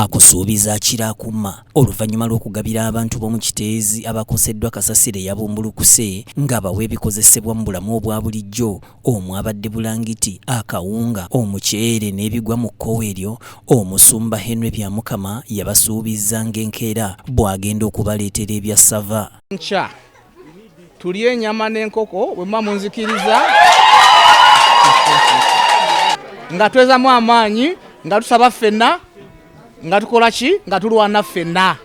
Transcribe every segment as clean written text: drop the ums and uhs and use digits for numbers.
akusuubiza akira akumma oluvannyuma lw'okugabira abantu b'omu Kiteezi abakoseddwa kasasiro eyabumbulukuse nga bawa ebikozesebwa mu bulamu obwa bulijjo omwabadde bulangiti, akawunga, omuceere n'ebigwa mu kkowe eryo. Omusumba Henry Byamukama yabasuubiza ng'enkeera bw'agenda okubaleetera ebya ssava. Nkya tulye ennyama n'enkoko bwe muba munzikiriza nga twezamu amaanyi nga tusaba ffenna nga tukola ki nga tulwana ffenna.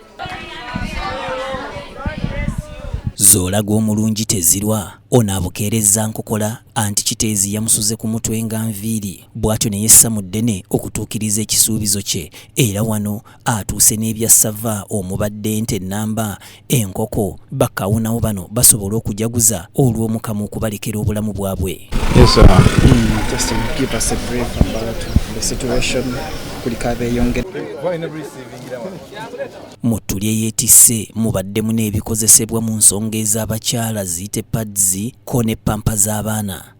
Zoolaga omulungi tezirwa ono abukeerezza nkokola anti Kiteezi yamusuze ku mutwe nga nviiri, bw'atyo ne yessa mu ddene okutuukiriza ekisuubizo kye. Era wano atuuse n'ebya ssava omubadde ente ennamba, enkoko, bakawunawo bano basobola okujaguza olw'omukamu okubalekera obulamu bwabwe. Yes, just to give us a brief about the situation. Mu ttulye yeetisse mubaddemu n'ebikozesebwa mu nsonga ez'abakyala ziyite pads ko ne pampa z'abaana.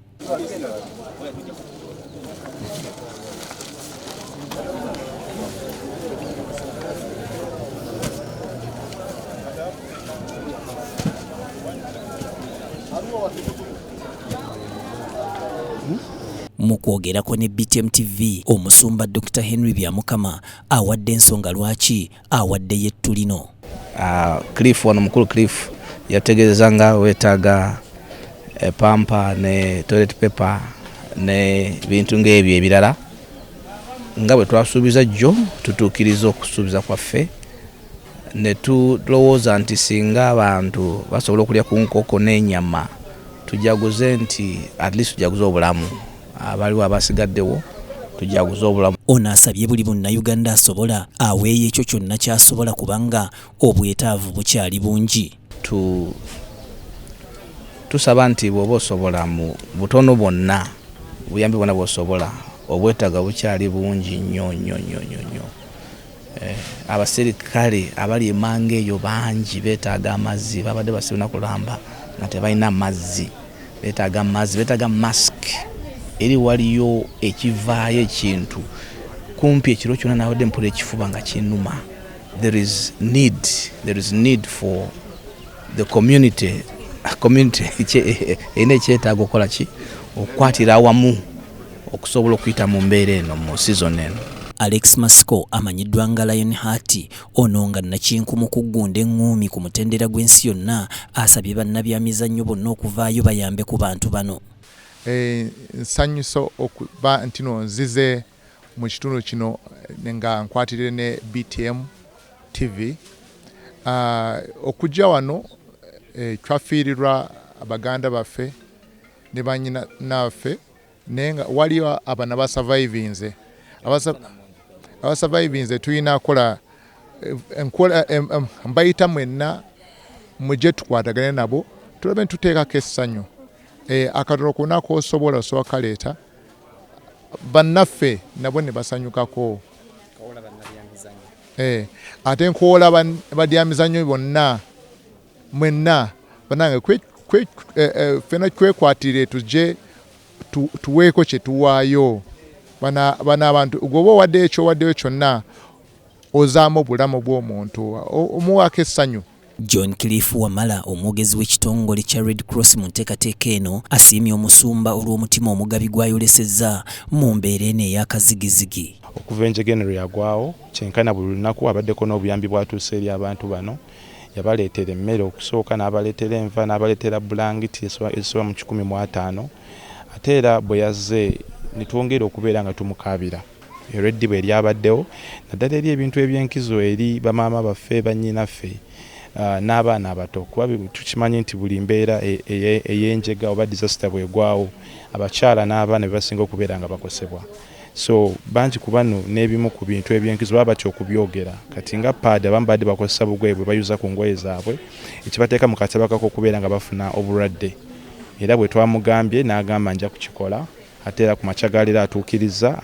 Mu kwogerako ne BTM TV, omusumba Dr. Henry Byamukama awadde ensonga lwaki awadde yettu lino. Cliff wano mukulu Cliff yategeeza nga weetaaga pampa ne toilet paper ne bintu ng'ebyo ebirala nga bwe twasuubiza jjo tutuukiriza okusuubiza kwaffe ne tulowooza nti singa abantu basobola okulya ku nkoko n'ennyama tujaguze nti at least tujaguze obulamu abaliwo abasigaddewo tujaguze obulamu. Ono asabye buli munnayuganda asobola aweeyo ekyo kyonna ky'asobola kubanga obwetaavu bukyali bungi. Tusaba nti bw'oba osobola mu butono bwonna buyambi bwonna bw'osobola obwetaaga bukyali bungi nnyo. Abaserikale abali emanga eyo bangi beetaaga amazzi, babadde basibina kulamba nga tebalina mazzi, beetaaga amazzi, beetaaga masiki. Eri waliyo ekivaayo ekintu kumpi ekiro kyonna nawadde mpula ekifuba nga kinnuma. There is need for the community erina ekyetaaga okukola ki okukwatira awamu okusobola okuyita mu mbeera eno mu season eno. Alex Masco amanyiddwa nga Lionheart ono nga nakinku mu kuggunda eŋŋuumi ku mutendera gw'ensi yonna asabye bannabyamizannyo bonna okuvaayo bayambe ku bantu bano. Nsanyuso okuba nti nzize mu kitundu kino nga nkwatirire ne BTM TV okujja wano twafiirirwa abaganda baffe ne banyina naffe naye nga waliwo abana basurvivinze abasurvivinze tulina kola mbayita mwenna mujje tukwatagane nabo tulabe ntuteekako essanyu. Akatono konna k'osobola osobola kaleeta bannaffe nabo ne basanyukako. Ate nkoola badyamizannyo bonna mwenna banange ffena kwekwatirire tujje tuweeko kye tuwaayo. Bana abantu gwoba owaddeyo ekyowaddeyo kyonna ozaamu obulamu bw'omuntu omuwaako essanyu. John Cliff Wamala omwogezi w'ekitongole kya Red Cross mu nteekateeka eno asiimye omusumba olw'omutima omugabi gw'ayolesezza mu mbeera eno ey'akazigizigi. Okuva enjegeno yagwawo kyenkana buli lunaku abaddeko n'obuyambi bwatuuse eri abantu bano, yabaleetera emmere okusooka n'abaleetera enva n'abaleetera bulangiti ezisoba mu 1,500 ate era bwe yazze ne twongera okubeera nga tumukaabira ereddi bwe eryabaddewo naddala eri ebintu eby'enkizo eri bamaama baffe bannyinaffe n'abaana abato kuba tukimanyi nti buli mbeera ey'enjega oba disaster bwegwawo abakyala n'abaana bebasinga okubeera nga bakosebwa. So bangi ku bano n'ebimu ku bintu eby'enkizo baba batya okubyogera kati nga paadi abamu badde bakozesa bugoye bwe bayuza ku ngoye zaabwe ekibateeka mu kataba kako okubeera nga bafuna obulwadde. Era bwe twamugambye n'agamba nja kukikola ate era ku makyagaalira atuukiriza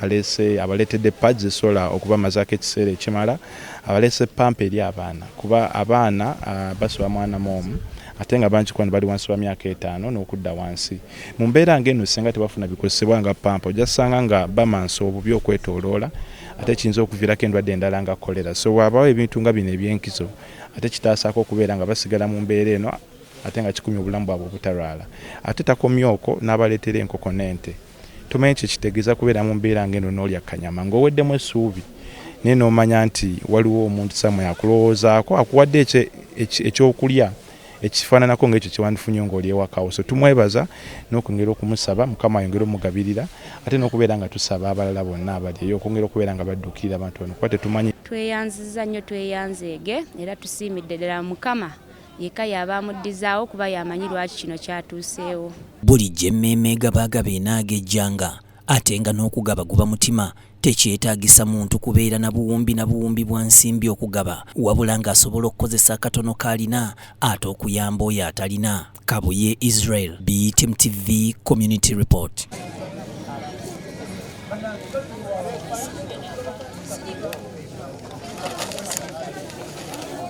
abaleetedde pads esobola okubamazaako ekiseera ekimala, abaleese pampa eri abaana kuba abaana basoba mwana omu ate nga bangi kwano bali wansi wa myaka 5 n'okudda wansi. Mu mbeera ng'eno singa tebafuna bikozesebwa nga pampa ojja ssanga nga bamansa obubi okwetooloola ate kiyinza okuviirako endwadde endala nga kolera. So bw'abawo ebintu nga bino ebyenkizo ate kitaasaako okubeera nga basigala mu mbeera eno ate nga kikumya obulamu bwabwe obutalwala. Ate takomya okwo n'abaleetera enkoko n'ente. Tumanyi kye kitegeeza kubeera mu mbeera ng'eno n'olya kanyama ng'oweddemu essuubi naye n'omanya nti waliwo omuntu samwe akulowoozaako akuwadde ekyokulya ekifaananako ng'ekyo kyewandifunye ng'oli ewakawo. So tumwebaza n'okwongera okumusaba Mukama ayongere omugabirira ate n'okubeera nga tusaba abalala bonna abali eyo okwongera okubeera nga baddukirira abantu bano kuba tetumanyi. Tweyanziza nnyo tweyanzeege era tusiimidde ddala Mukama yekka y'aba amuddizaawo kuba yamanyi lwaki kino kyatuuseewo. Bulijjo emmeeme gabaagaba enaagejjanga ate nga n'okugaba guba mutima tekyetaagisa muntu kubeera na buwumbi bwa nsimbi okugaba wabula ng'asobola okukozesa akatono k'alina ate okuyamba oyo atalina. Kabuye Israel, BTM TV Community Report.